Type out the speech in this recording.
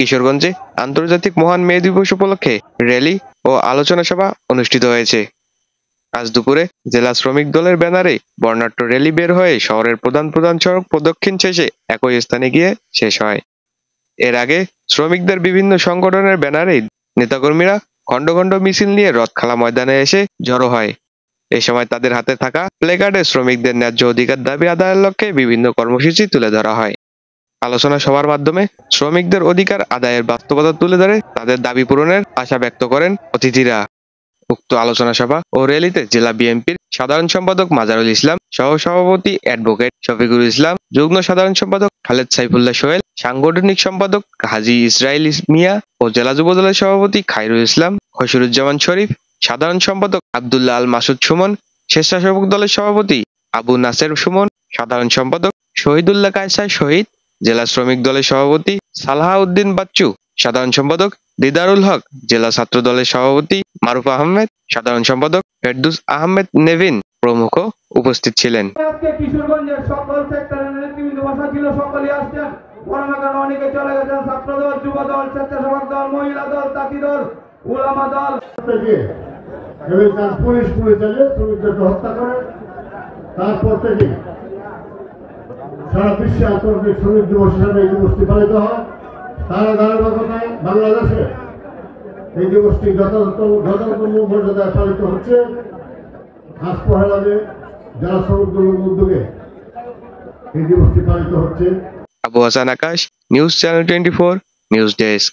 কিশোরগঞ্জে আন্তর্জাতিক মহান মে দিবস উপলক্ষে র্যালি ও আলোচনা সভা অনুষ্ঠিত হয়েছে। আজ দুপুরে জেলা শ্রমিক দলের ব্যানারে বর্ণাঢ্য র্যালি বের হয়ে শহরের প্রধান প্রধান সড়ক প্রদক্ষিণ শেষে একই স্থানে গিয়ে শেষ হয়। এর আগে শ্রমিকদের বিভিন্ন সংগঠনের ব্যানারে নেতাকর্মীরা খণ্ড খণ্ড মিছিল নিয়ে রথখালা ময়দানে এসে জড়ো হয়। এ সময় তাদের হাতে থাকা প্লেকার্ডে শ্রমিকদের ন্যায্য অধিকার দাবি আদায়ের লক্ষ্যে বিভিন্ন কর্মসূচি তুলে ধরা হয়। আলোচনা সভার মাধ্যমে শ্রমিকদের অধিকার আদায়ের বাস্তবতা তুলে ধরে তাদের দাবি পূরণের আশা ব্যক্ত করেন অতিথিরা। উক্ত আলোচনা সভা ও র্যালিতে জেলা বিএনপির সাধারণ সম্পাদক মাজারুল ইসলাম, সহ-সভাপতি অ্যাডভোকেট শফিকুল ইসলাম, যুগ্ম সাধারণ সম্পাদক খালেদ সাইফুল্লাহ সোহেল, সাংগঠনিক সম্পাদক হাজী ইসরাইল মিয়া ও জেলা যুবদলের সভাপতি খায়রুল ইসলাম, খসরুজ্জামান শরীফ, সাধারণ সম্পাদক আব্দুল্লাহ আল মাসুদ সুমন, স্বেচ্ছাসেবক দলের সভাপতি আবু নাসের সুমন, সাধারণ সম্পাদক শহীদুল্লাহ কায়সার শহীদ, জেলা শ্রমিক দলের সভাপতি সালাহউদ্দিন বাচ্চু, সাধারণ সম্পাদক দিদারুল হক, জেলা ছাত্র দলের সভাপতি মারুফ আহমেদ, সাধারণ সম্পাদক ফেরদৌস আহমেদ নেভিন প্রমুখ উপস্থিত ছিলেন। কিশোরগঞ্জের সকল সেক্টরের নেতৃবৃন্দ বসা ছিল, সকলে আসছেন। করোনার কারণে অনেকে চলে গেছেন। ছাত্র দল, যুব দল, স্বেচ্ছাসেবক দল, মহিলা দল, তাঁতি দল, উলামা দল পুলিশ চালিয়ে শ্রমিকদেরকে হত্যা করে। তারপর থেকে সারা বিশ্বে আন্তর্জাতিক শ্রমিক দিবস হিসাবে এই দিবসটি পালিত হয়। তার ধারাবাহিকতায় বাংলাদেশে এই দিবসটি যথাযথ মর্যাদায় পালিত হচ্ছে। আজ পহেলা মে যারা শ্রমিক দলের উদ্যোগে এই দিবসটি পালিত হচ্ছে। আবু হাসান আকাশ, নিউজ চ্যানেল 24, নিউজ ডেস্ক।